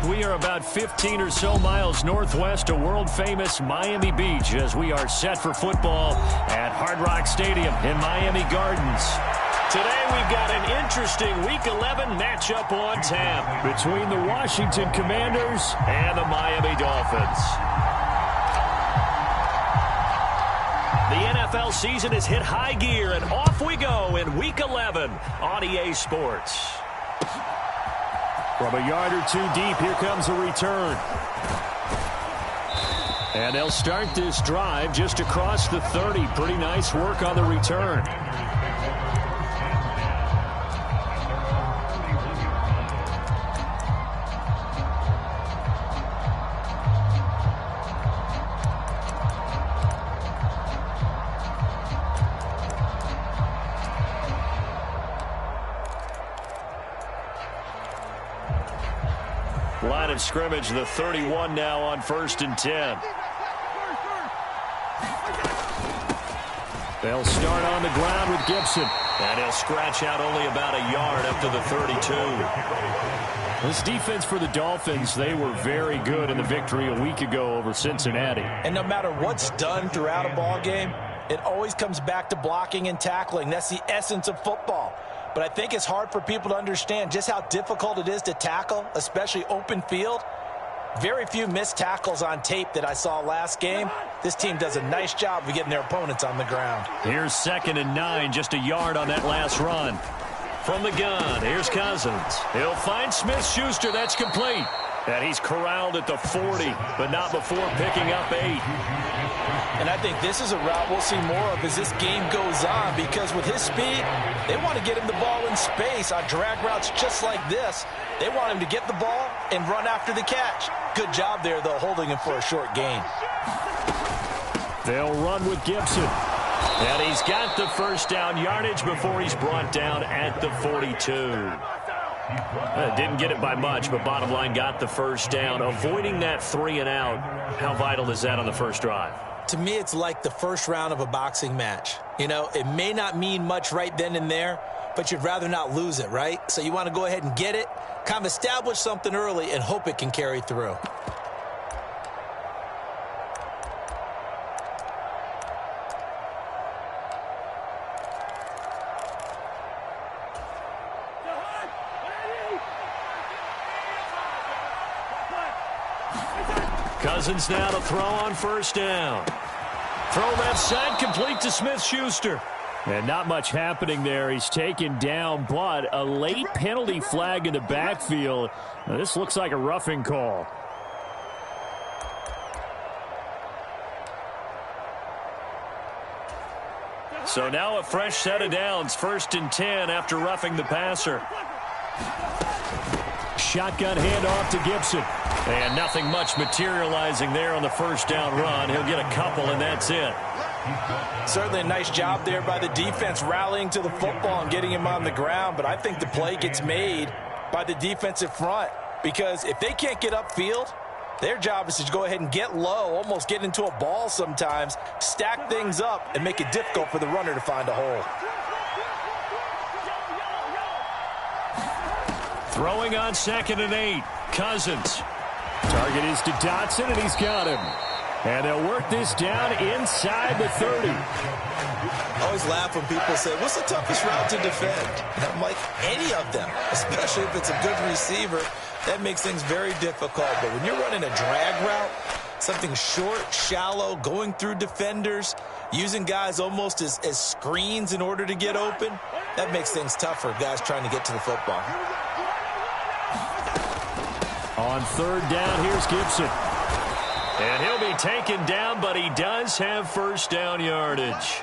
We are about 15 or so miles northwest of world-famous Miami Beach as we are set for football at Hard Rock Stadium in Miami Gardens. Today we've got an interesting Week 11 matchup on tap between the Washington Commanders and the Miami Dolphins. The NFL season has hit high gear, and off we go in Week 11 on EA Sports. From a yard or two deep, here comes a return. And they'll start this drive just across the 30. Pretty nice work on the return. Line of scrimmage, the 31 now on 1st and 10. They'll start on the ground with Gibson. And he'll scratch out only about a yard up to the 32. This defense for the Dolphins, they were very good in the victory a week ago over Cincinnati. And no matter what's done throughout a ball game, it always comes back to blocking and tackling. That's the essence of football. But I think it's hard for people to understand just how difficult it is to tackle, especially open field. Very few missed tackles on tape that I saw last game. This team does a nice job of getting their opponents on the ground. Here's 2nd and 9, just a yard on that last run. From the gun, here's Cousins. He'll find Smith-Schuster. That's complete. And he's corralled at the 40, but not before picking up 8. And I think this is a route we'll see more of as this game goes on, because with his speed, they want to get him the ball in space on drag routes just like this. They want him to get the ball and run after the catch. Good job there, though, holding him for a short gain. They'll run with Gibson. And he's got the first down yardage before he's brought down at the 42. Didn't get it by much, but bottom line got the first down. Avoiding that 3 and out, how vital is that on the first drive? To me, it's like the first round of a boxing match. You know, it may not mean much right then and there, but you'd rather not lose it, right? So you want to go ahead and get it, kind of establish something early, and hope it can carry through. Cousins now to throw on first down. Throw left side, complete to Smith-Schuster. And not much happening there. He's taken down, but a late penalty flag in the backfield. Now, this looks like a roughing call. So now a fresh set of downs. 1st and 10 after roughing the passer. Shotgun handoff to Gibson. And nothing much materializing there on the first down run. He'll get a couple, and that's it. Certainly a nice job there by the defense rallying to the football and getting him on the ground. But I think the play gets made by the defensive front, because if they can't get upfield, their job is to go ahead and get low, almost get into a ball sometimes, stack things up, and make it difficult for the runner to find a hole. Throwing on 2nd and 8. Cousins. Target is to Dotson, and he's got him. And they'll work this down inside the 30. I always laugh when people say, what's the toughest route to defend? And I'm like, any of them, especially if it's a good receiver. That makes things very difficult. But when you're running a drag route, something short, shallow, going through defenders, using guys almost as screens in order to get open, that makes things tough for guys trying to get to the football. On 3rd down, here's Gibson. And he'll be taken down, but he does have first down yardage.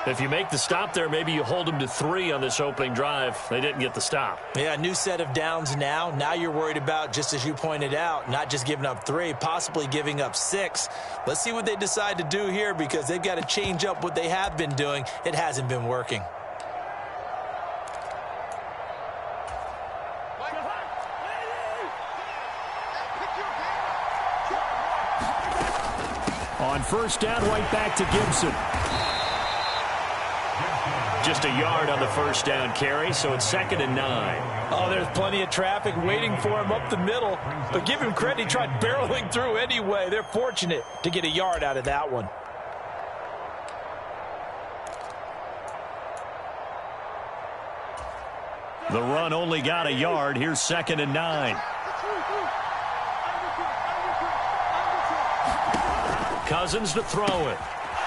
If you make the stop there, maybe you hold him to 3 on this opening drive. They didn't get the stop. Yeah, new set of downs now. Now you're worried about, just as you pointed out, not just giving up 3, possibly giving up 6. Let's see what they decide to do here, because they've got to change up what they have been doing. It hasn't been working. On first down, right back to Gibson. just a yard on the first down carry, so it's 2nd and 9. Oh, there's plenty of traffic waiting for him up the middle. But give him credit, he tried barreling through anyway. They're fortunate to get a yard out of that one. The run only got a yard. Here's 2nd and 9. Cousins to throw it.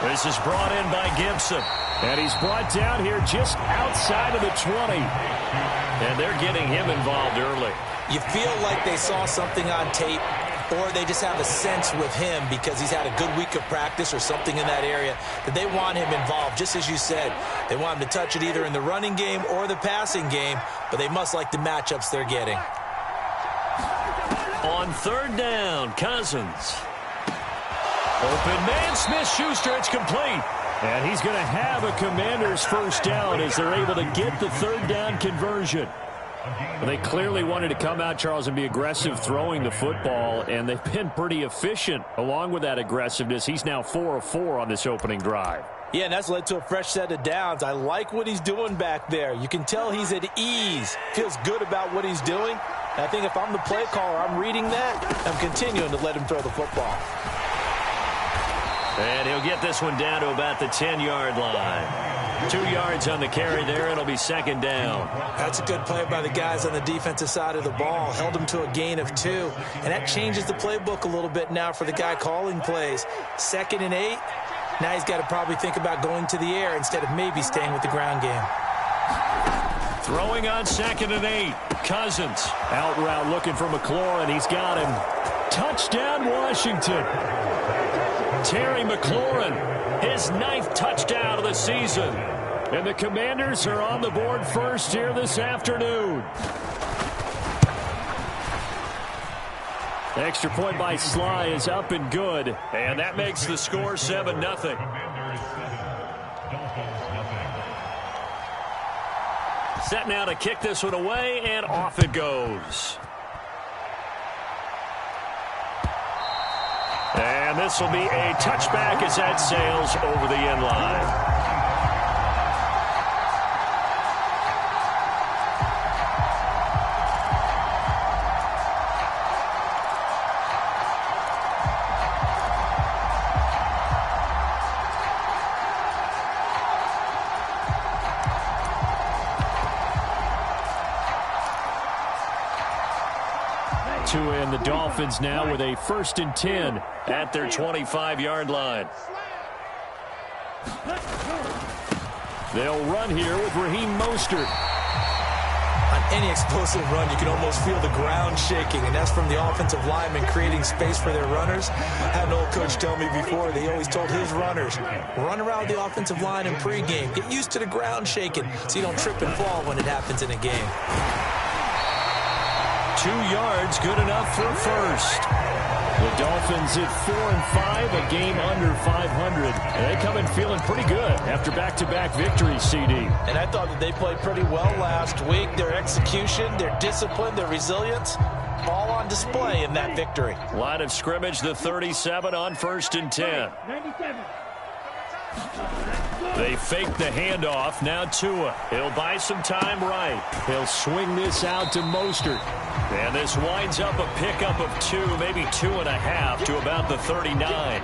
This is brought in by Gibson. And he's brought down here just outside of the 20. And they're getting him involved early. You feel like they saw something on tape, or they just have a sense with him because he's had a good week of practice or something in that area that they want him involved. Just as you said, they want him to touch it either in the running game or the passing game, but they must like the matchups they're getting. On 3rd down, Cousins. Open man, Smith-Schuster, it's complete. And he's going to have a Commanders first down as they're able to get the 3rd down conversion. Well, they clearly wanted to come out, Charles, and be aggressive throwing the football, and they've been pretty efficient along with that aggressiveness. He's now 4 of 4 on this opening drive. Yeah, and that's led to a fresh set of downs. I like what he's doing back there. You can tell he's at ease, feels good about what he's doing. And I think if I'm the play caller, I'm reading that, I'm continuing to let him throw the football. And he'll get this one down to about the 10-yard line. 2 yards on the carry there. It'll be 2nd down. That's a good play by the guys on the defensive side of the ball. Held him to a gain of 2. And that changes the playbook a little bit now for the guy calling plays. 2nd and 8. Now he's got to probably think about going to the air instead of maybe staying with the ground game. Throwing on 2nd and 8. Cousins. Out route looking for McLaurin. And he's got him. Touchdown, Washington. Terry McLaurin, his 9th touchdown of the season. And the Commanders are on the board first here this afternoon. Extra point by Sly is up and good. And that makes the score 7-0. Set now to kick this one away, and off it goes. And this will be a touchback as that sails over the end line. And the Dolphins now with a 1st and 10 at their 25-yard line. They'll run here with Raheem Mostert. On any explosive run, you can almost feel the ground shaking, and that's from the offensive linemen creating space for their runners. I had an old coach tell me before, they always told his runners, run around the offensive line in pregame. Get used to the ground shaking so you don't trip and fall when it happens in a game. 2 yards, good enough for a first. The Dolphins at 4-5, a game under 500. And they come in feeling pretty good after back-to-back victories, CD. And I thought that they played pretty well last week. Their execution, their discipline, their resilience, all on display in that victory. Line of scrimmage, the 37 on 1st and 10. 97. They fake the handoff. Now Tua. He'll buy some time right. He'll swing this out to Mostert. And this winds up a pickup of 2, maybe 2.5 to about the 39.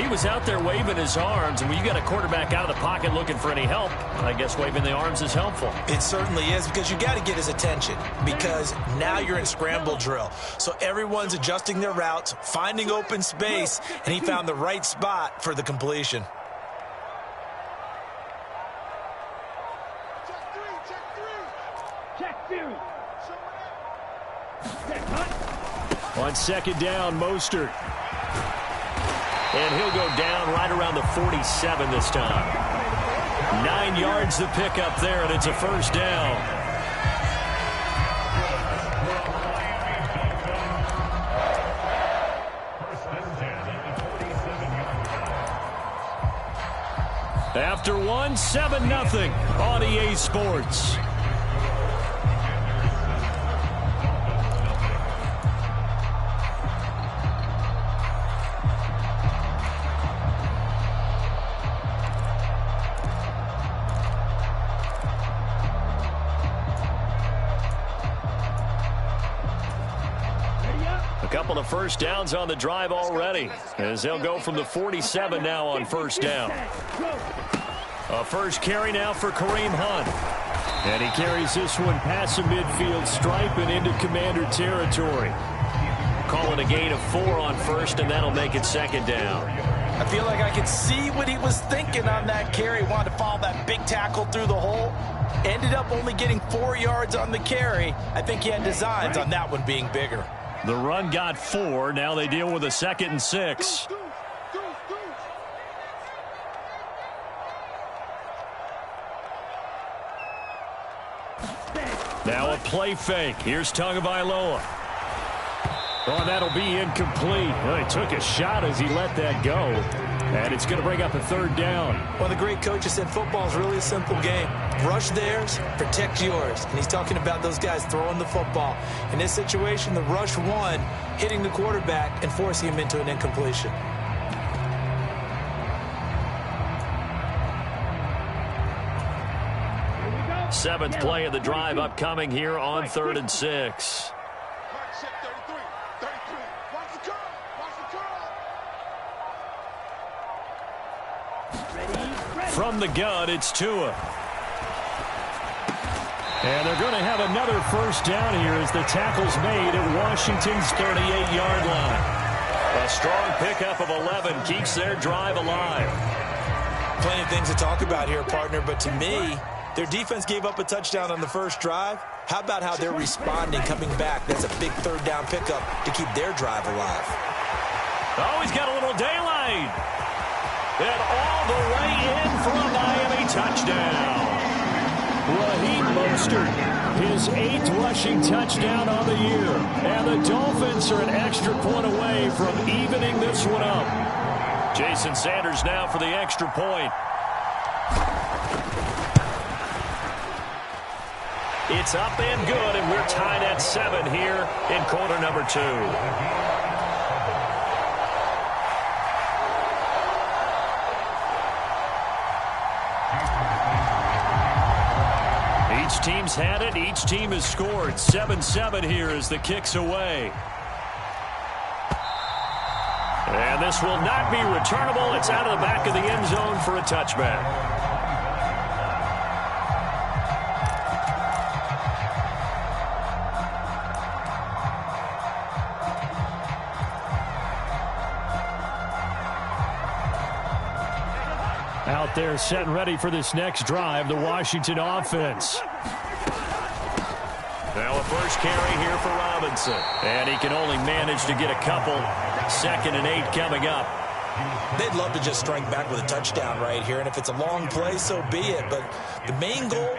He was out there waving his arms, and when you got a quarterback out of the pocket looking for any help, I guess waving the arms is helpful. It certainly is, because you got to get his attention, because now you're in scramble drill. So everyone's adjusting their routes, finding open space, and he found the right spot for the completion. On 2nd down, Mostert. And he'll go down right around the 47 this time. 9 yards to pick up there, and it's a first down. After 1, 7-0 on EA Sports. couple of first downs on the drive already, as they'll go from the 47 now on first down. A first carry now for Kareem Hunt. And he carries this one past the midfield stripe and into Commander territory. Calling a gain of 4 on first, and that'll make it second down. I feel like I could see what he was thinking on that carry. Wanted to follow that big tackle through the hole. Ended up only getting 4 yards on the carry. I think he had designs on that one being bigger. The run got 4. Now they deal with a 2nd and 6. Now a play fake. Here's Tagovailoa. Oh, that'll be incomplete. Well, he took a shot as he let that go. And it's going to bring up a 3rd down. One of the great coaches said football is really a simple game. Rush theirs, protect yours. And he's talking about those guys throwing the football. In this situation, the rush won, hitting the quarterback and forcing him into an incompletion. Seventh play of the drive upcoming here on 3rd and 6. From the gun, it's Tua. And they're going to have another first down here as the tackle's made at Washington's 38-yard line. A strong pickup of 11 keeps their drive alive. Plenty of things to talk about here, partner, but to me, their defense gave up a touchdown on the first drive. How about how they're responding, coming back? That's a big 3rd down pickup to keep their drive alive. Oh, he's got a little daylight. And all the way in for a Miami touchdown. Raheem Mostert, his 8th rushing touchdown on the year. And the Dolphins are an extra point away from evening this one up. Jason Sanders now for the extra point. It's up and good, and we're tied at 7 here in quarter number 2. Each team's had it. Each team has scored. 7-7 here as the kick's away. And this will not be returnable. It's out of the back of the end zone for a touchback. Out there set and ready for this next drive, the Washington offense. Now a first carry here for Robinson. And he can only manage to get a couple. 2nd and 8 coming up. They'd love to just strike back with a touchdown right here, and if it's a long play, so be it. But the main goal,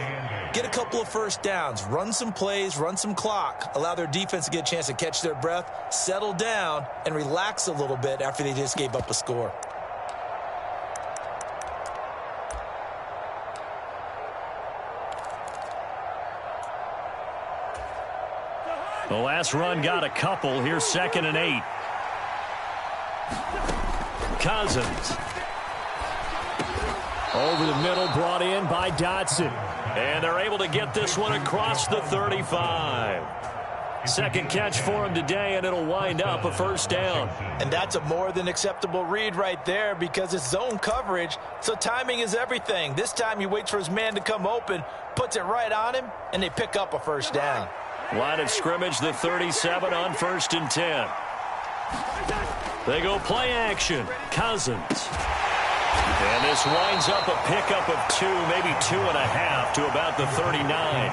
get a couple of first downs, run some plays, run some clock, allow their defense to get a chance to catch their breath, settle down, and relax a little bit after they just gave up a score. The last run got a couple. Here's 2nd and 8. Cousins. Over the middle, brought in by Dotson. And they're able to get this one across the 35. 2nd catch for him today, and it'll wind up a first down. And that's a more than acceptable read right there because it's zone coverage, so timing is everything. This time he waits for his man to come open, puts it right on him, and they pick up a first down. Line of scrimmage, the 37 on 1st and 10. They go play action. Cousins. And this winds up a pickup of 2, maybe 2.5 to about the 39.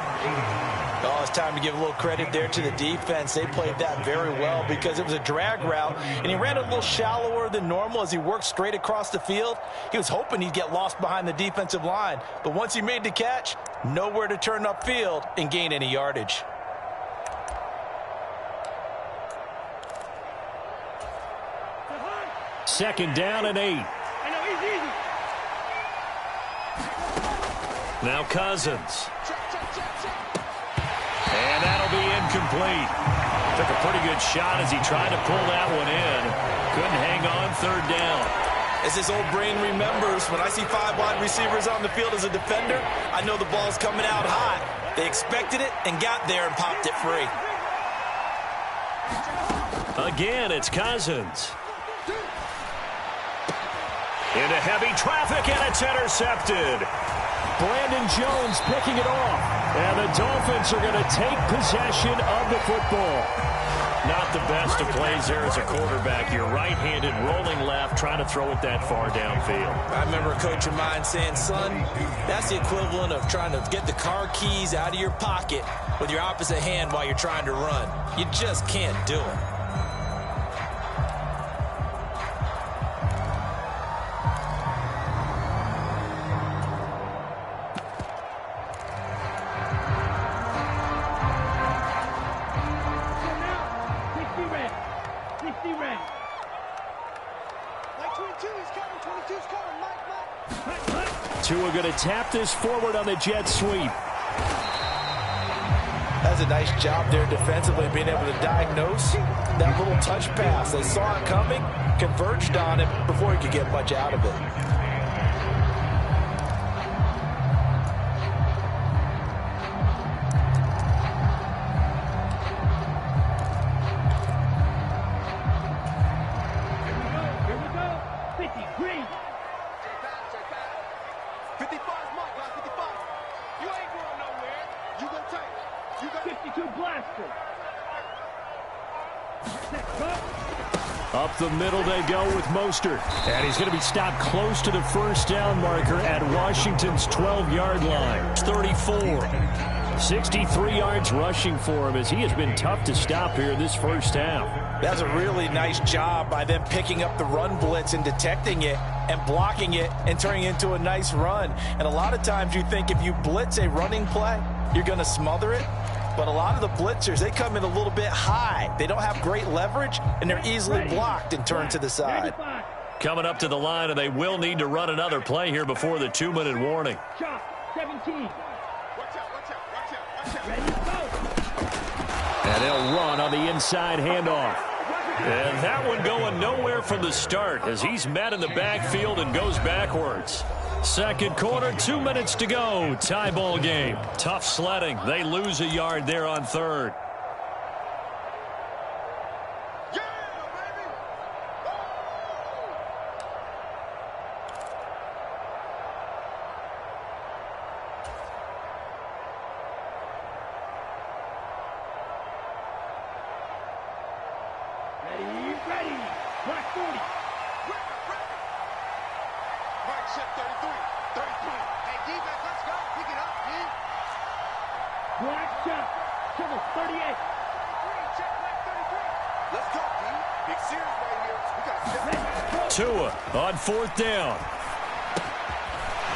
Oh, it's time to give a little credit there to the defense. They played that very well because it was a drag route, and he ran a little shallower than normal as he worked straight across the field. He was hoping he'd get lost behind the defensive line, but once he made the catch, nowhere to turn upfield and gain any yardage. Second down and 8. Now Cousins. And that'll be incomplete. Took a pretty good shot as he tried to pull that one in. Couldn't hang on 3rd down. As his old brain remembers, when I see 5 wide receivers on the field as a defender, I know the ball's coming out hot. They expected it and got there and popped it free. Again, it's Cousins. Into heavy traffic, and it's intercepted. Brandon Jones picking it off. And the Dolphins are going to take possession of the football. Not the best of plays there as a quarterback. You're right-handed, rolling left, trying to throw it that far downfield. I remember a coach of mine saying, son, that's the equivalent of trying to get the car keys out of your pocket with your opposite hand while you're trying to run. You just can't do it. Tua going to tap this forward on the jet sweep. That's a nice job there defensively, being able to diagnose that little touch pass. They saw it coming, converged on it before he could get much out of it. Up the middle they go with Mostert. And he's going to be stopped close to the first down marker at Washington's 12-yard line. 34. 63 yards rushing for him as he has been tough to stop here this first half. That's a really nice job by them picking up the run blitz and detecting it and blocking it and turning it into a nice run. And a lot of times you think if you blitz a running play, you're going to smother it. But a lot of the blitzers, they come in a little bit high. They don't have great leverage, and they're easily blocked and turned to the side. Coming up to the line, and they will need to run another play here before the 2-minute warning. 17. And they'll run on the inside handoff. And that one going nowhere from the start as he's met in the backfield and goes backwards. Second quarter, 2 minutes to go. Tie ball game. Tough sledding. They lose a yard there on third. Ready. Black 40. Right set 33. 33. Hey, defense, let's go. Pick it up, man. Black shot. Triple 38. 33. Check black 33. Let's go, D. Big series right here. We got to step. Tua on fourth down.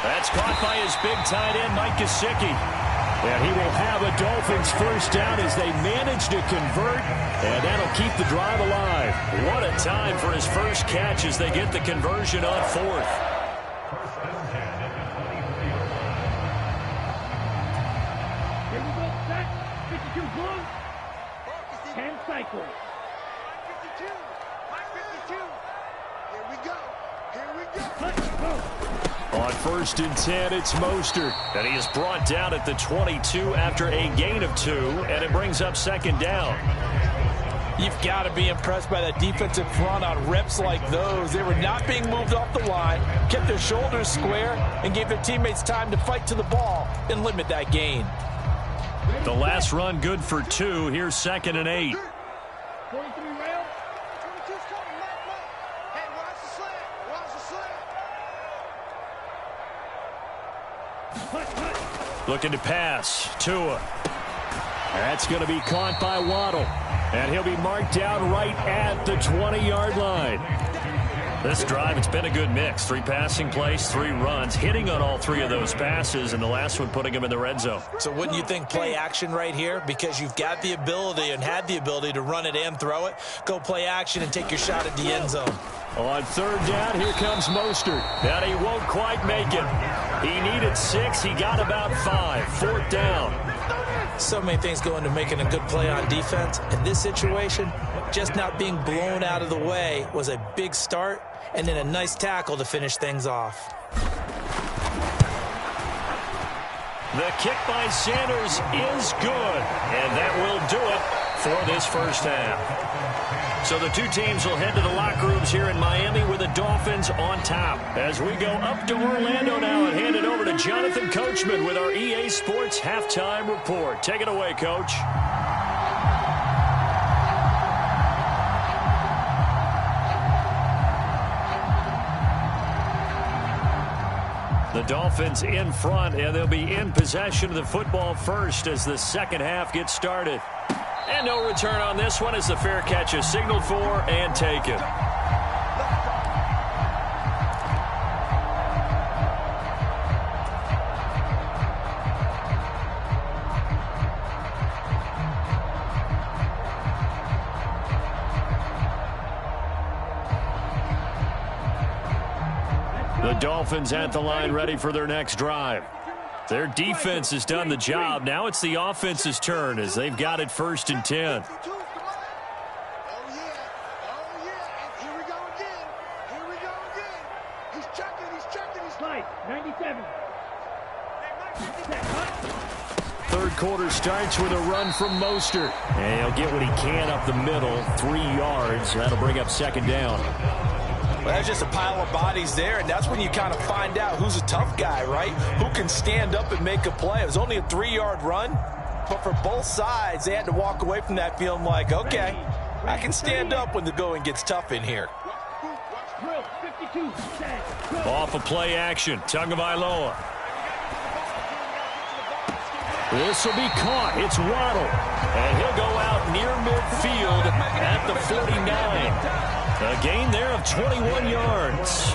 That's caught by his big tight end, Mike Gesicki. And he will have a Dolphins first down as they manage to convert, and that'll keep the drive alive. What a time for his first catch as they get the conversion on fourth. Here we go, set. 52 blue. 10 cycles. 52. Mike 52. Here we go. Here we go. Let's go. On first and 10, it's Mostert. And he is brought down at the 22 after a gain of 2, and it brings up second down. You've got to be impressed by that defensive front on reps like those. They were not being moved off the line, kept their shoulders square, and gave their teammates time to fight to the ball and limit that gain. The last run good for 2. Here's second and 8. 43 rail. 22's coming, Mike. Hey, watch the slant. Watch the slant. Looking to pass. Tua. That's going to be caught by Waddle. And he'll be marked down right at the 20-yard line. This drive, it's been a good mix. 3 passing plays, 3 runs, hitting on all 3 of those passes, and the last one putting him in the red zone. So wouldn't you think play action right here? Because you've got the ability and had the ability to run it and throw it. Go play action and take your shot at the end zone. On third down, here comes Mostert. And he won't quite make it. He needed 6. He got about 5. Fourth down. So many things go into making a good play on defense. In this situation, just not being blown out of the way was a big start, and then a nice tackle to finish things off. The kick by Sanders is good, and that will do it for this first half. So the two teams will head to the locker rooms here in Miami with the Dolphins on top. As we go up to Orlando now and hand it over to Jonathan Coachman with our EA Sports Halftime Report. Take it away, Coach. The Dolphins in front, and they'll be in possession of the football first as the second half gets started. And no return on this one as the fair catch is signaled for and taken. The Dolphins at the line ready for their next drive. Their defense has done the job. Now it's the offense's turn as they've got it 1st and 10. Slide, 97. Third quarter starts with a run from Mostert. And he'll get what he can up the middle, 3 yards. That'll bring up 2nd down. Well, there's just a pile of bodies there, and that's when you kind of find out who's a tough guy, right? Who can stand up and make a play. It was only a 3-yard run, but for both sides, they had to walk away from that feeling like, okay, I can stand up when the going gets tough in here. Off of play action, Tagovailoa. This will be caught. It's Waddle. And he'll go out near midfield at the 49. A gain there of 21 yards.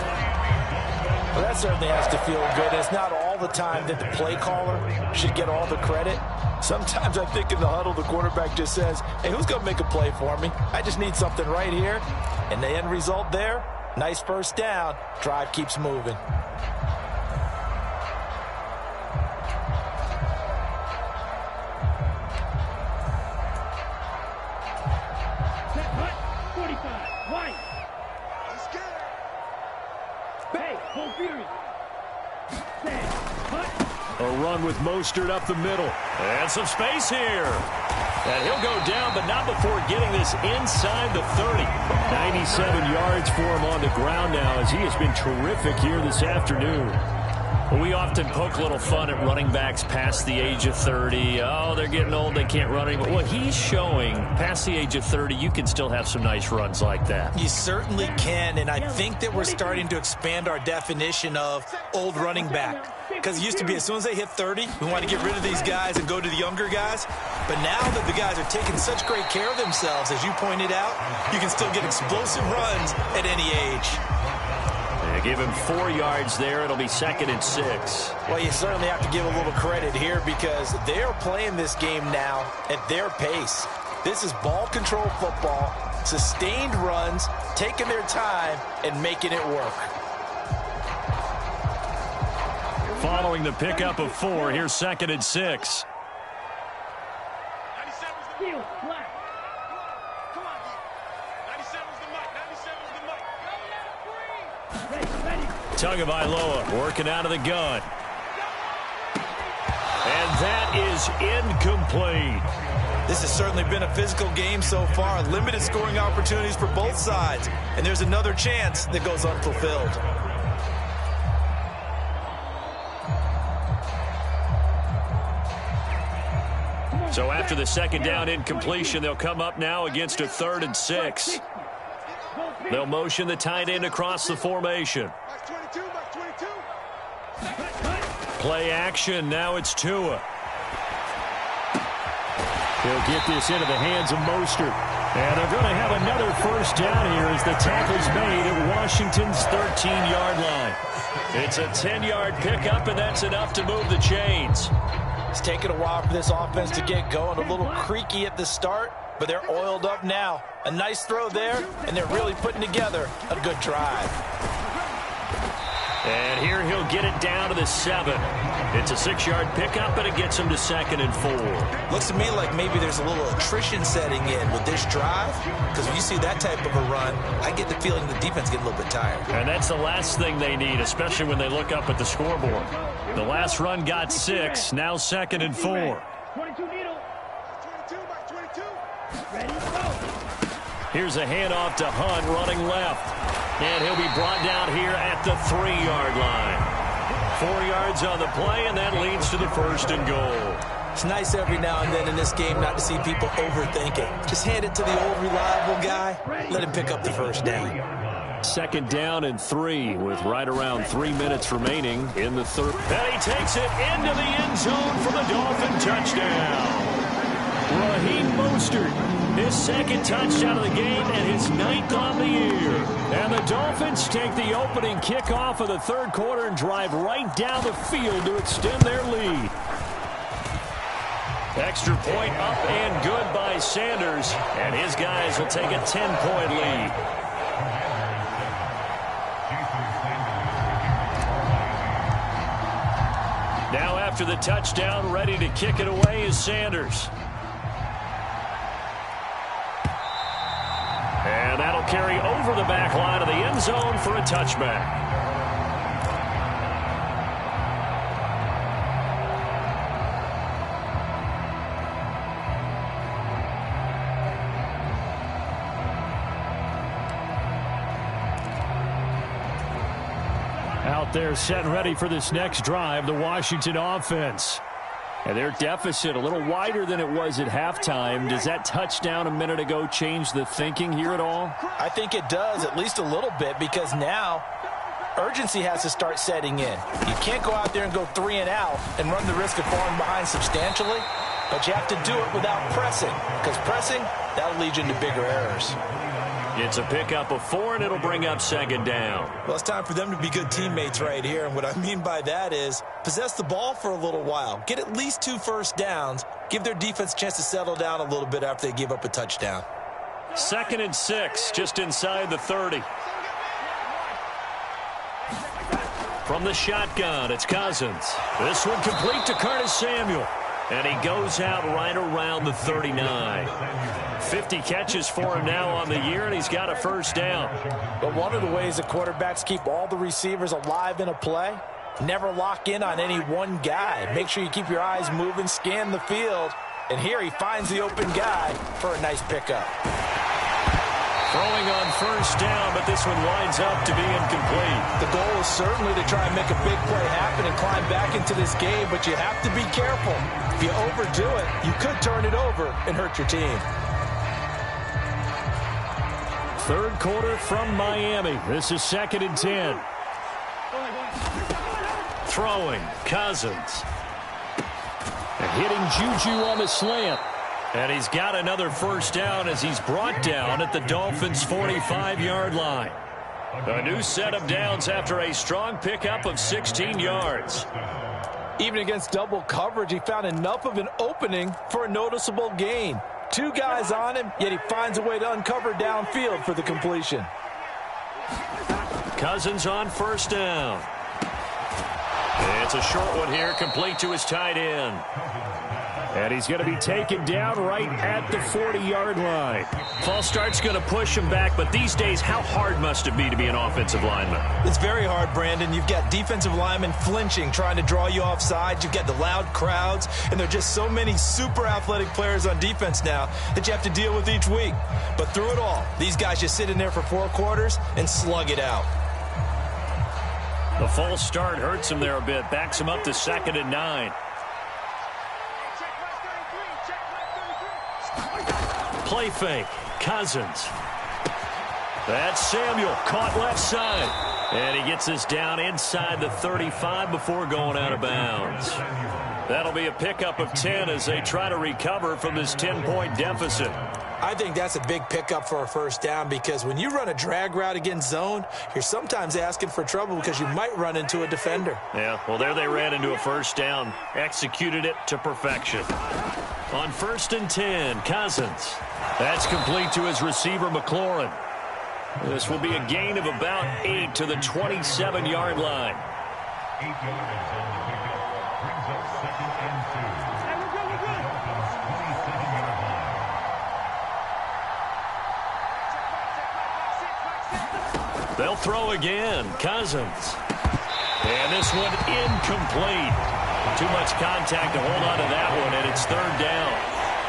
Well, that certainly has to feel good. It's not all the time that the play caller should get all the credit. Sometimes I think in the huddle, the quarterback just says, hey, who's going to make a play for me? I just need something right here. And the end result there, nice first down. Drive keeps moving. A run with Mostert up the middle. And some space here. And he'll go down, but not before getting this inside the 30. 97 yards for him on the ground now as he has been terrific here this afternoon. We often poke a little fun at running backs past the age of 30. Oh, they're getting old, they can't run anymore. Well, he's showing past the age of 30, you can still have some nice runs like that. You certainly can, and I think that we're starting to expand our definition of old running back. Because it used to be as soon as they hit 30, we want to get rid of these guys and go to the younger guys. But now that the guys are taking such great care of themselves, as you pointed out, you can still get explosive runs at any age. They give him 4 yards there. It'll be 2nd and 6. Well, you certainly have to give a little credit here because they're playing this game now at their pace. This is ball control football, sustained runs, taking their time, and making it work. Following the pickup of 4, here's 2nd and 6. Tagovailoa working out of the gun. And that is incomplete. This has certainly been a physical game so far. Limited scoring opportunities for both sides. And there's another chance that goes unfulfilled. So after the 2nd down incompletion, they'll come up now against a 3rd and 6. They'll motion the tight end across the formation. Play action. Now it's Tua. He'll get this into the hands of Mostert. And they're going to have another 1st down here as the tackle's made at Washington's 13-yard line. It's a 10-yard pickup, and that's enough to move the chains. It's taken a while for this offense to get going. A little creaky at the start, but they're oiled up now. A nice throw there, and they're really putting together a good drive. And here he'll get it down to the 7. It's a 6-yard pickup, and it gets him to 2nd and 4. Looks to me like maybe there's a little attrition setting in with this drive, because when you see that type of a run, I get the feeling the defense gets a little bit tired. And that's the last thing they need, especially when they look up at the scoreboard. The last run got 6, now 2nd and 4. 22 needle. 22 by 22. Ready, go. Here's a handoff to Hunt running left. And he'll be brought down here at the 3-yard line. 4 yards on the play, and that leads to the 1st and goal. It's nice every now and then in this game not to see people overthink it. Just hand it to the old reliable guy. Let him pick up the 1st down. 2nd down and 3 with right around 3 minutes remaining in the 3rd. And he takes it into the end zone for the Dolphin touchdown. Raheem Mostert, his 2nd touchdown of the game and his 9th on the year. And the Dolphins take the opening kickoff of the 3rd quarter and drive right down the field to extend their lead. Extra point up and good by Sanders, and his guys will take a 10-point lead. Now after the touchdown, ready to kick it away is Sanders. And that'll carry over the back line of the end zone for a touchback. Out there set and ready for this next drive, the Washington offense. And their deficit a little wider than it was at halftime. Does that touchdown a minute ago change the thinking here at all? I think it does, at least a little bit, because now urgency has to start setting in. You can't go out there and go 3 and out and run the risk of falling behind substantially, but you have to do it without pressing, because pressing, that'll lead you into bigger errors. It's a pickup of 4, and it'll bring up 2nd down. Well, it's time for them to be good teammates right here, and what I mean by that is possess the ball for a little while, get at least 2 first downs, give their defense a chance to settle down a little bit after they give up a touchdown. 2nd and 6, just inside the 30. From the shotgun, it's Cousins. This one complete to Curtis Samuel. And he goes out right around the 39. 50 catches for him now on the year, and he's got a 1st down. But one of the ways the quarterbacks keep all the receivers alive in a play, never lock in on any one guy. Make sure you keep your eyes moving, scan the field. And here he finds the open guy for a nice pickup. Throwing on 1st down, but this one winds up to be incomplete. The goal is certainly to try and make a big play happen and climb back into this game, but you have to be careful. If you overdo it, you could turn it over and hurt your team. 3rd quarter from Miami. This is 2nd and 10. Throwing, Cousins. And hitting Juju on the slant. And he's got another 1st down as he's brought down at the Dolphins' 45-yard line. A new set of downs after a strong pickup of 16 yards. Even against double coverage, he found enough of an opening for a noticeable gain. 2 guys on him, yet he finds a way to uncover downfield for the completion. Cousins on 1st down. It's a short one here, complete to his tight end. And he's going to be taken down right at the 40-yard line. False start's going to push him back, but these days, how hard must it be to be an offensive lineman? It's very hard, Brandon. You've got defensive linemen flinching, trying to draw you off sides. You've got the loud crowds, and there are just so many super athletic players on defense now that you have to deal with each week. But through it all, these guys just sit in there for 4 quarters and slug it out. The false start hurts him there a bit, backs him up to 2nd and 9. Play fake, Cousins. That's Samuel, caught left side. And he gets this down inside the 35 before going out of bounds. That'll be a pickup of 10 as they try to recover from this 10-point deficit. I think that's a big pickup for a 1st down, because when you run a drag route against zone, you're sometimes asking for trouble because you might run into a defender. Yeah, well, there they ran into a 1st down, executed it to perfection. On 1st and 10, Cousins. That's complete to his receiver, McLaurin. This will be a gain of about 8 to the 27-yard line. 8 yards on the pickup brings up 2nd and 2. Hey, we're good, we're good. They'll throw again. Cousins. And this one incomplete. Too much contact to hold on to that one, and it's 3rd down.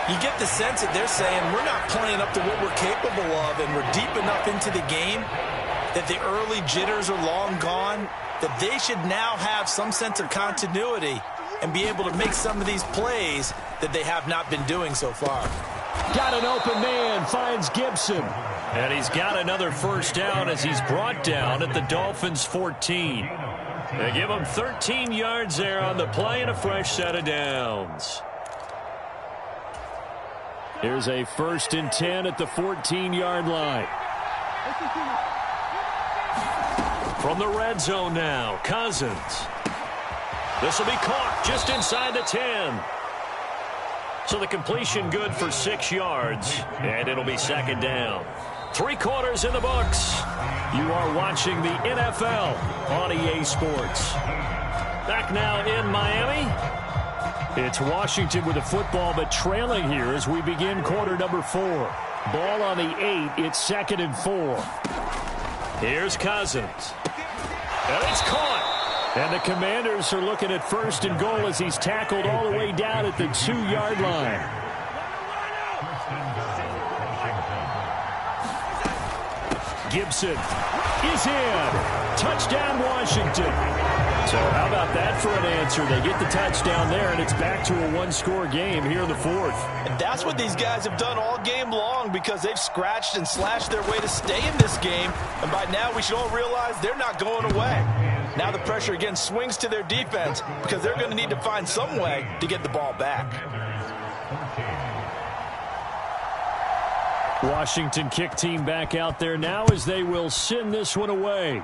You get the sense that they're saying we're not playing up to what we're capable of, and we're deep enough into the game that the early jitters are long gone, that they should now have some sense of continuity and be able to make some of these plays that they have not been doing so far. Got an open man, finds Gibson. And he's got another first down as he's brought down at the Dolphins' 14. They give him 13 yards there on the play and a fresh set of downs. Here's a 1st and 10 at the 14-yard line. From the red zone now, Cousins. This will be caught just inside the 10. So the completion good for 6 yards, and it'll be 2nd down. 3 quarters in the books. You are watching the NFL on EA Sports. Back now in Miami. It's Washington with the football, but trailing here as we begin quarter number 4. Ball on the 8. It's 2nd and 4. Here's Cousins. And it's caught. And the Commanders are looking at 1st and goal as he's tackled all the way down at the 2-yard line. Gibson is in. Touchdown, Washington. So how about that for an answer? They get the touchdown there, and it's back to a 1-score game here in the 4th. And that's what these guys have done all game long, because they've scratched and slashed their way to stay in this game. And by now we should all realize they're not going away. Now the pressure again swings to their defense, because they're going to need to find some way to get the ball back. Washington kick team back out there now as they will send this one away.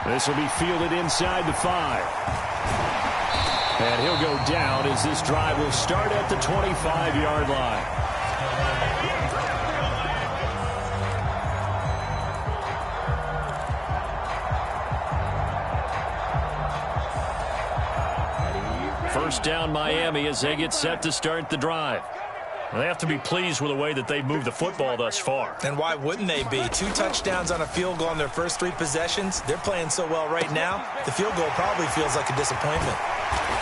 This will be fielded inside the 5. And he'll go down as this drive will start at the 25-yard line. First down, Miami, as they get set to start the drive. They have to be pleased with the way that they've moved the football thus far. And why wouldn't they be? 2 touchdowns on a field goal on their first 3 possessions. They're playing so well right now, the field goal probably feels like a disappointment.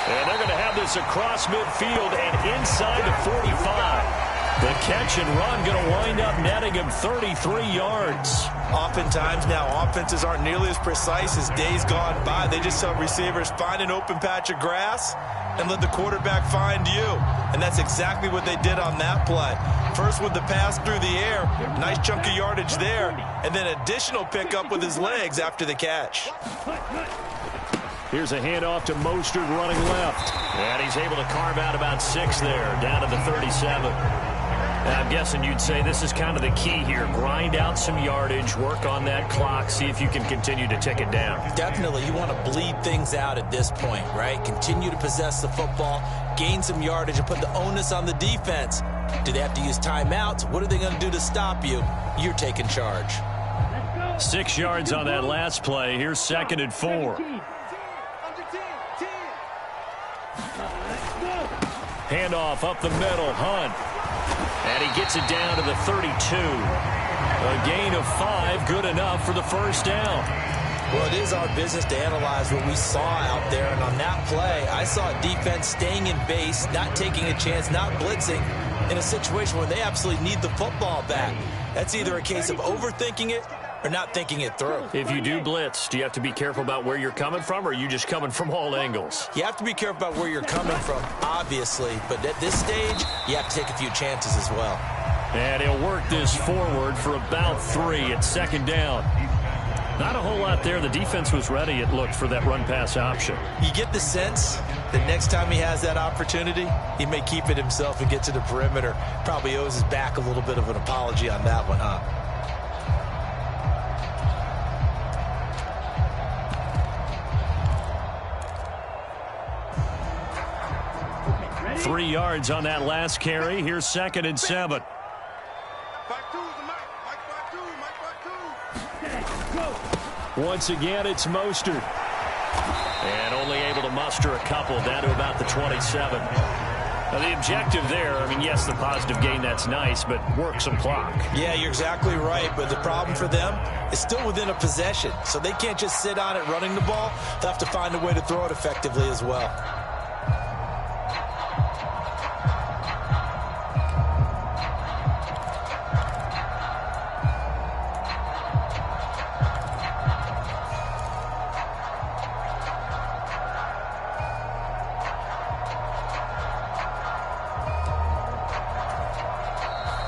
And they're going to have this across midfield and inside the 45. The catch and run going to wind up netting him 33 yards. Oftentimes now, offenses aren't nearly as precise as days gone by. They just tell receivers, find an open patch of grass and let the quarterback find you. And that's exactly what they did on that play. First with the pass through the air, nice chunk of yardage there, and then additional pickup with his legs after the catch. Here's a handoff to Mostert running left. And he's able to carve out about 6 there, down to the 37. And I'm guessing you'd say this is kind of the key here. Grind out some yardage, work on that clock, see if you can continue to tick it down. Definitely. You want to bleed things out at this point, right? Continue to possess the football, gain some yardage, and put the onus on the defense. Do they have to use timeouts? What are they going to do to stop you? You're taking charge. 6 yards on that last play. Here's 2nd and 4. Handoff up the middle, Hunt. And he gets it down to the 32. A gain of 5, good enough for the first down. Well, it is our business to analyze what we saw out there. And on that play, I saw defense staying in base, not taking a chance, not blitzing, in a situation where they absolutely need the football back. That's either a case of overthinking it or not thinking it through. If you do blitz, do you have to be careful about where you're coming from, or are you just coming from all angles? You have to be careful about where you're coming from, obviously. But at this stage, you have to take a few chances as well. And he'll work this forward for about 3 at 2nd down. Not a whole lot there. The defense was ready, it looked, for that run-pass option. You get the sense that next time he has that opportunity, he may keep it himself and get to the perimeter. Probably owes his back a little bit of an apology on that one, huh? 3 yards on that last carry. Here's 2nd and 7. Once again, it's Mostert. And only able to muster a couple down to about the 27. Now, the objective there, I mean, yes, the positive gain, that's nice, but work some clock. Yeah, you're exactly right, but the problem for them is still within a possession, so they can't just sit on it running the ball. They'll have to find a way to throw it effectively as well.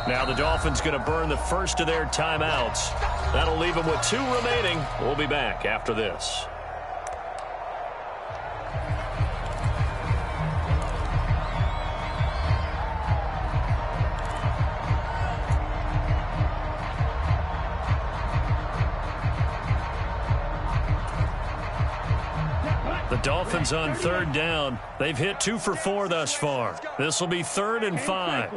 Now the Dolphins going to burn the first of their timeouts. That'll leave them with 2 remaining. We'll be back after this. The Dolphins on 3rd down. They've hit 2 for 4 thus far. This will be 3rd and 5.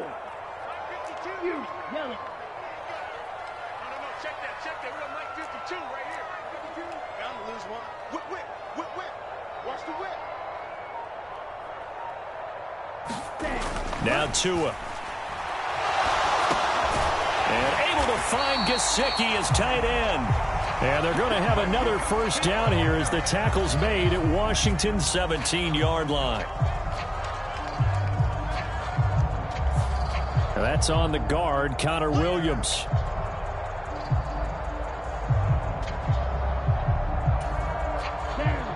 Now Tua. And able to find Gesicki as tight end. And they're going to have another first down here as the tackle's made at Washington's 17-yard line. And that's on the guard, Connor Williams.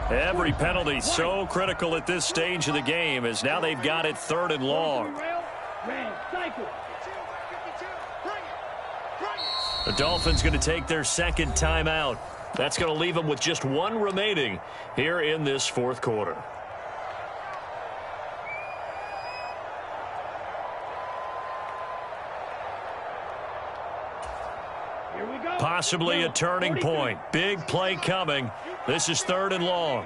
Every penalty so critical at this stage of the game as now they've got it 3rd and long. The Dolphins going to take their 2nd timeout. That's going to leave them with just 1 remaining here in this 4th quarter. Possibly a turning point. Big play coming. This is 3rd and long.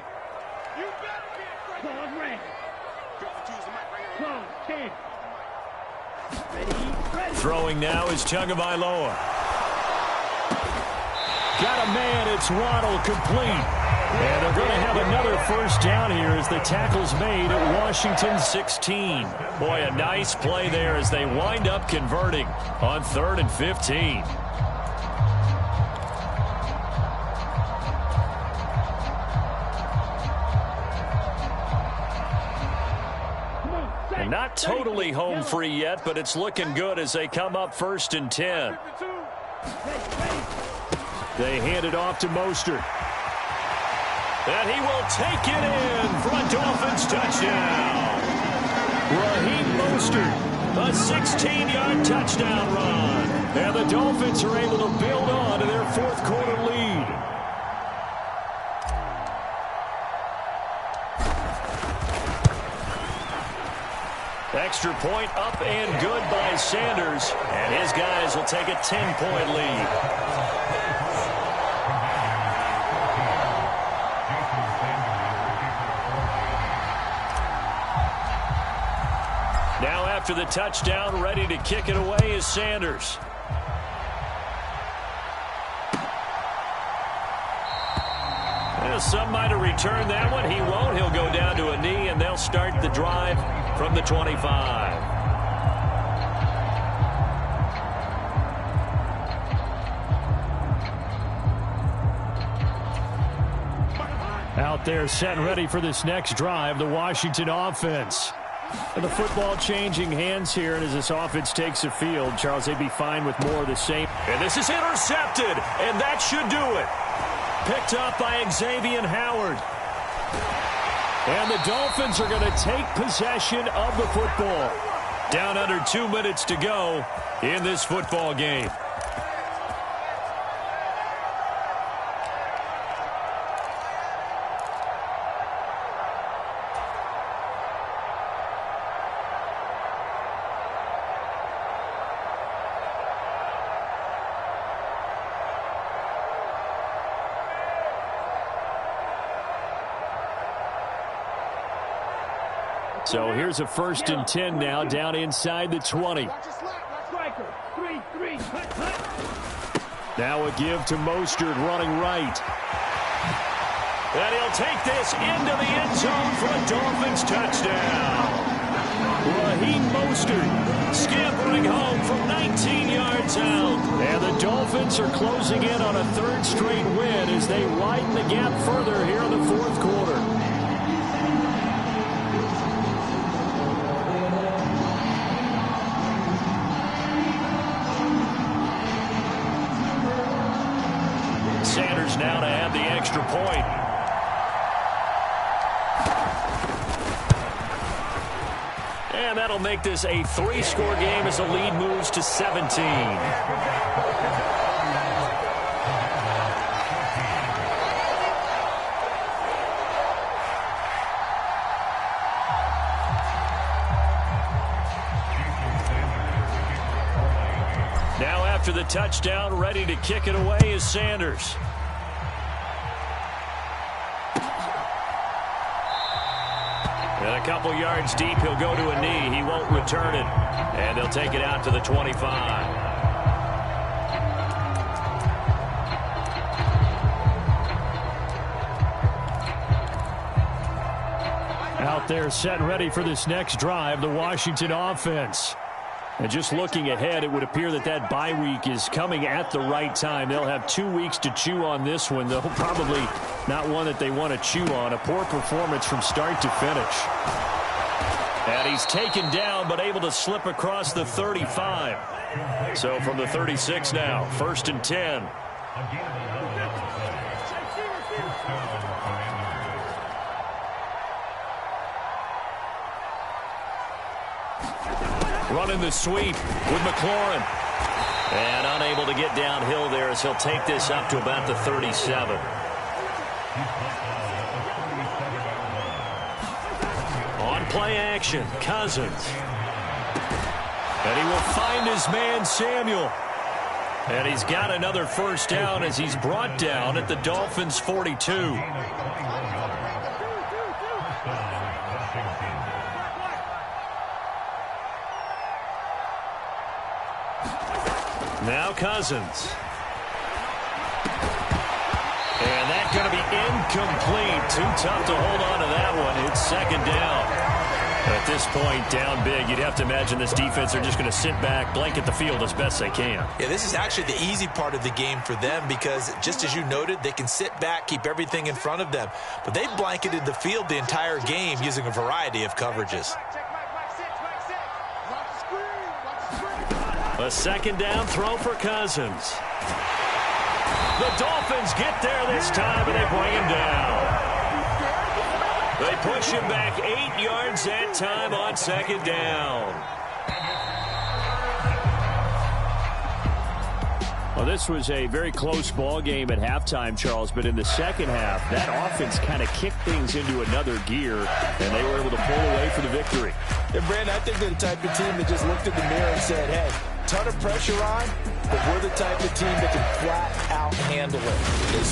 Throwing now is Tagovailoa. Got a man. It's Waddle complete. And they're going to have another first down here as the tackle's made at Washington's 16. Boy, a nice play there as they wind up converting on 3rd and 15. And not totally home free yet, but it's looking good as they come up 1st and 10. They hand it off to Mostert. And he will take it in for a Dolphins touchdown. Raheem Mostert, a 16-yard touchdown run. And the Dolphins are able to build on to their 4th quarter lead. Extra point up and good by Sanders. And his guys will take a 10-point lead. Now after the touchdown, ready to kick it away is Sanders. Well, some might have returned that one. He won't. He'll go down to a knee, and they'll start the drive from the 25. Out there set and ready for this next drive, the Washington offense. And the football changing hands here, and as this offense takes the field, Charles, they'd be fine with more of the same. And this is intercepted, and that should do it. Picked up by Xavier Howard. And the Dolphins are going to take possession of the football. Down under 2 minutes to go in this football game. So here's a 1st and 10 now down inside the 20. Now a give to Mostert running right. And he'll take this into the end zone for a Dolphins touchdown. Raheem Mostert scampering home from 19 yards out. And the Dolphins are closing in on a 3rd straight win as they widen the gap further here in the 4th quarter. Sanders now to have the extra point. And that'll make this a 3-score game as the lead moves to 17. Now after the touchdown, ready to kick it away is Sanders. And a couple yards deep, he'll go to a knee. He won't return it. And they'll take it out to the 25. Out there set and ready for this next drive, the Washington offense. And just looking ahead, it would appear that that bye week is coming at the right time. They'll have 2 weeks to chew on this one, though probably not one that they want to chew on. A poor performance from start to finish. And he's taken down, but able to slip across the 35. So from the 36 now, 1st and 10. Running the sweep with McLaurin. And unable to get downhill there as he'll take this up to about the 37. On play action, Cousins. And he will find his man, Samuel. And he's got another first down as he's brought down at the Dolphins' 42. Now Cousins. And that's going to be incomplete. Too tough to hold on to that one. It's 2nd down. At this point, down big, you'd have to imagine this defense are just going to sit back, blanket the field as best they can. Yeah, this is actually the easy part of the game for them because, just as you noted, they can sit back, keep everything in front of them. But they've blanketed the field the entire game using a variety of coverages. A 2nd down throw for Cousins. The Dolphins get there this time, and they bring him down. They push him back 8 yards that time on 2nd down. Well, this was a very close ball game at halftime, Charles, but in the second half, that offense kind of kicked things into another gear, and they were able to pull away for the victory. And, Brandon, I think they're the type of team that just looked in the mirror and said, hey, ton of pressure on, but we're the type of team that can flat out handle it. They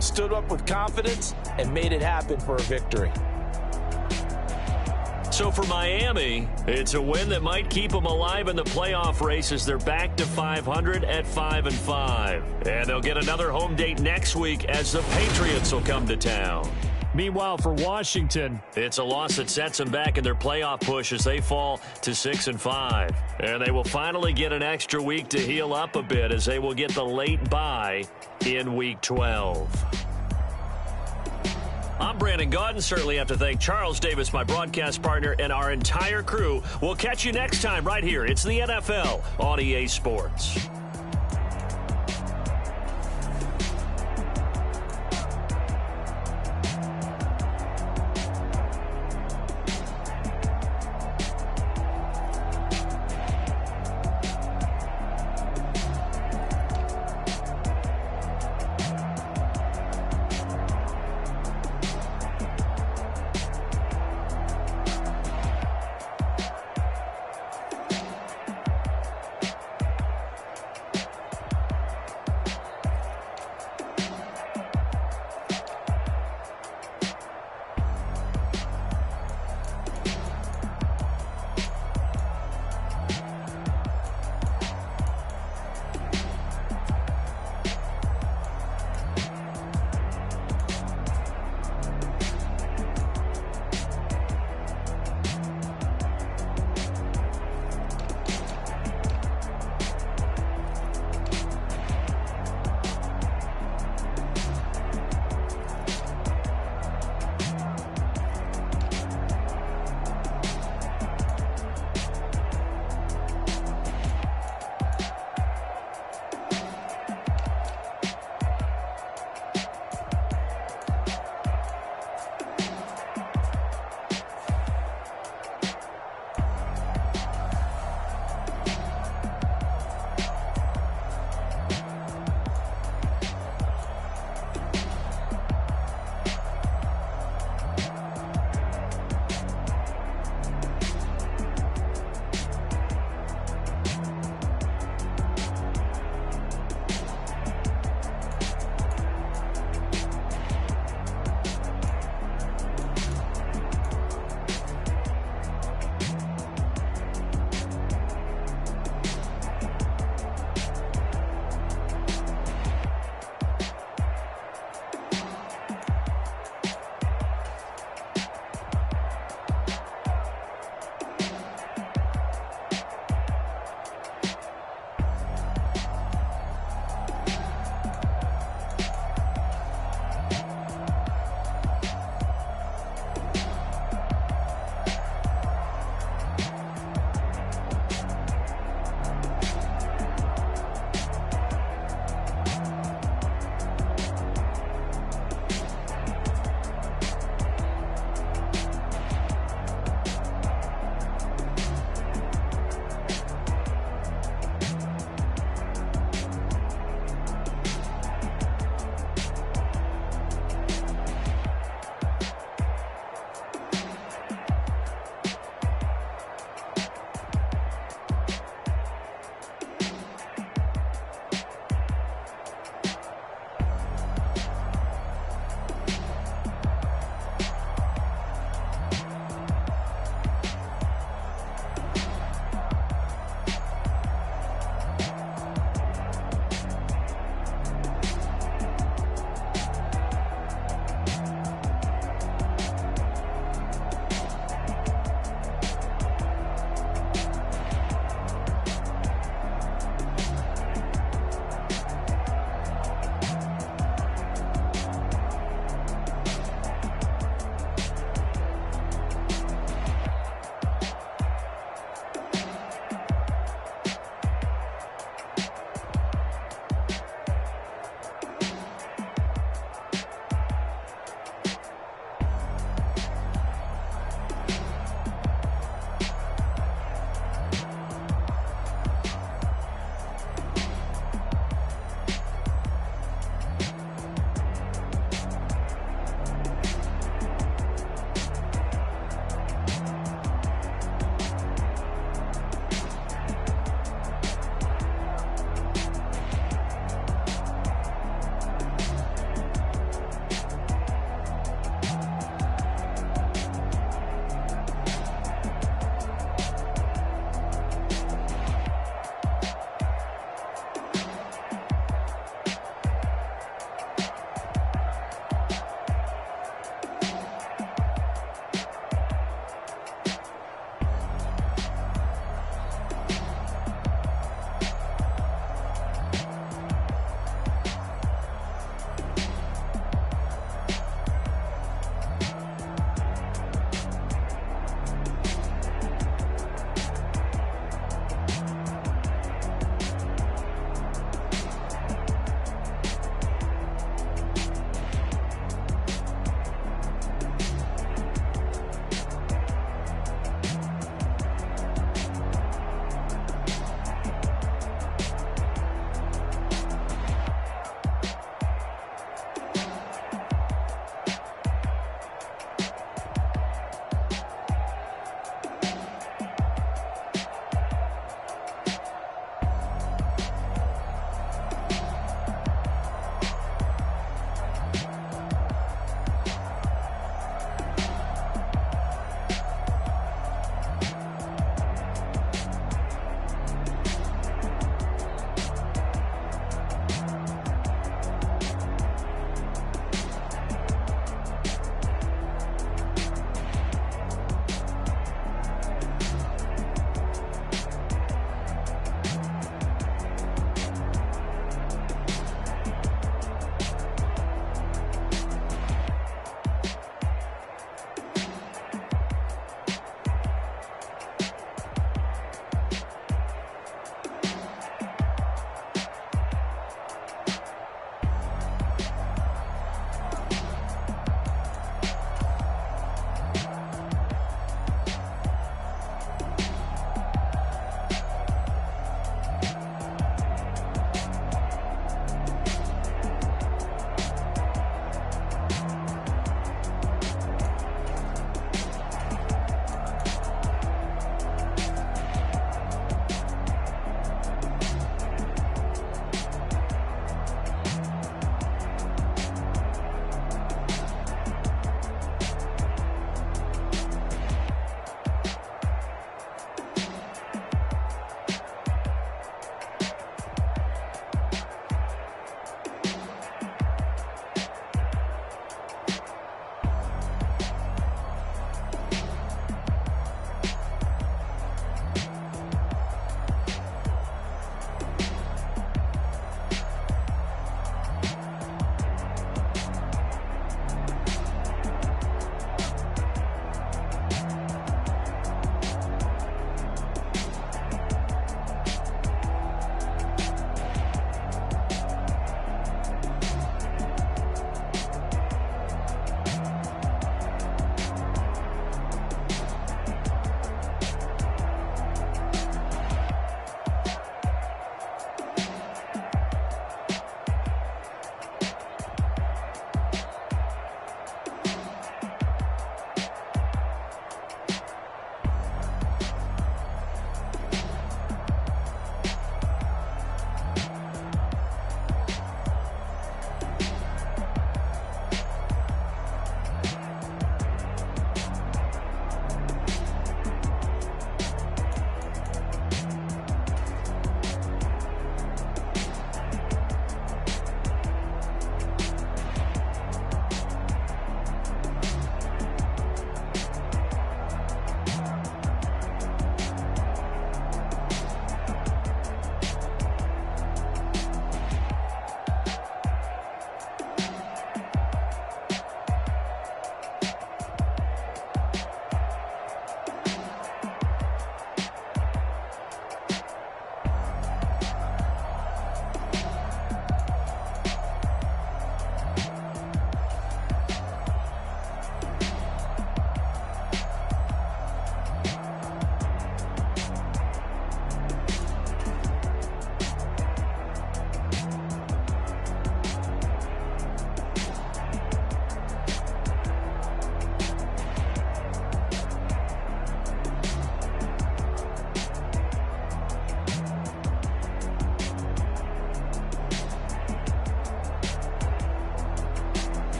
stood up with confidence and made it happen for a victory. So for Miami, it's a win that might keep them alive in the playoff race as they're back to 500 at 5-5. And they'll get another home date next week as the Patriots will come to town. Meanwhile, for Washington, it's a loss that sets them back in their playoff push as they fall to 6-5. And they will finally get an extra week to heal up a bit as they will get the late bye in Week 12. I'm Brandon Gaudin. Certainly have to thank Charles Davis, my broadcast partner, and our entire crew. We'll catch you next time right here. It's the NFL on EA Sports.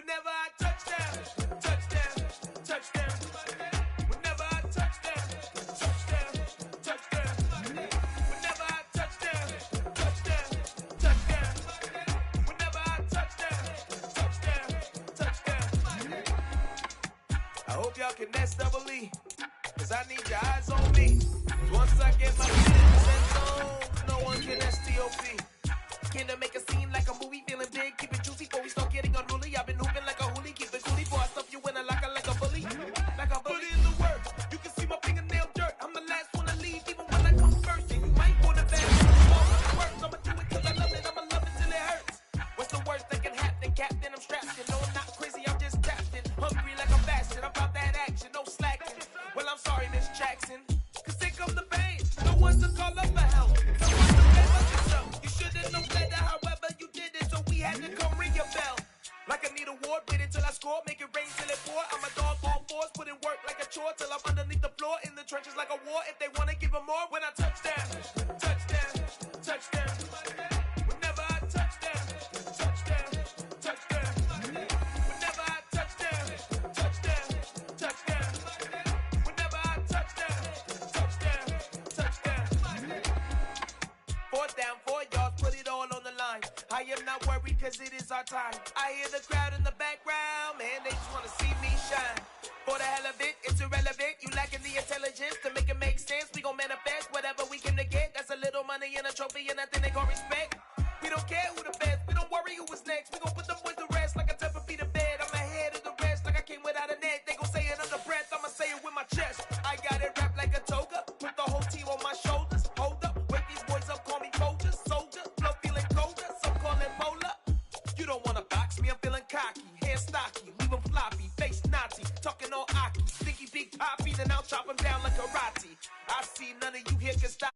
Whenever I touchdown, touchdown, touchdown. Whenever I touchdown, touchdown, touchdown. Whenever I touchdown, touchdown, touchdown. Whenever I touchdown, touchdown, touchdown. I hope y'all can SWE, cause I need your eyes on me. Once I get my feet in the end zone, no one can STOP. Can to make a scene like a movie, feeling big, keep it juicy before we start getting unruly. I've been hooping like a hoolie, keep it coolie before I stuff you in a locker like a bully. Like a bully. Put in the work, you can see my fingernail dirt. I'm the last one to leave, even when I come first. And you might want to bad I'ma do it cause I love it, I'ma love it till it hurts. What's the worst that can happen, Captain? I'm strapped in. No, I'm not crazy, I'm just tapped in. Hungry like I'm fasting, I'm about that action, no slacking. Well, I'm sorry, Miss Jackson, cause here come the pain. No one to call up for help, no one to play but yourself. You should've known better, however you did it, so we had to come ring your bell. Like I need a award, wait until I score, make it rain till it pour. I'm a dog, all fours, put in work like a chore till I'm underneath the floor, in the trenches like a war. If they wanna give them more, when I touchdown, touchdown, touchdown. Whenever I touchdown, touchdown, touchdown. Whenever I touchdown, touchdown, touchdown. Whenever I touchdown, touchdown, touchdown. 4th down, 4 yards, put it all on the line. I am not worried cause it is our time. I hear the crowd in the background, man, they just wanna see me shine. For the hell of it, it's irrelevant. You lacking the intelligence to make it make sense. We gon' manifest whatever we came to get. That's a little money and a trophy and nothing they gon' respect. We don't care who the best, we don't worry who was next. We gon' put them boys to rest like a temper feet of bed. I'm ahead of the rest like I came without a net. They gon' say it under breath, I'ma say it with my chest. I got it wrapped like a toga, put the whole team on my shoulders. Hold up, wake these boys up, call me Folger, soldier. Flow feeling colder, some call it polar. You don't wanna box me, I'm feeling cocky. Hair stocky, leave them floppy, face Nazi. Talking all Aki, sticky big poppy, then I'll chop him down like karate. I see none of you here can stop.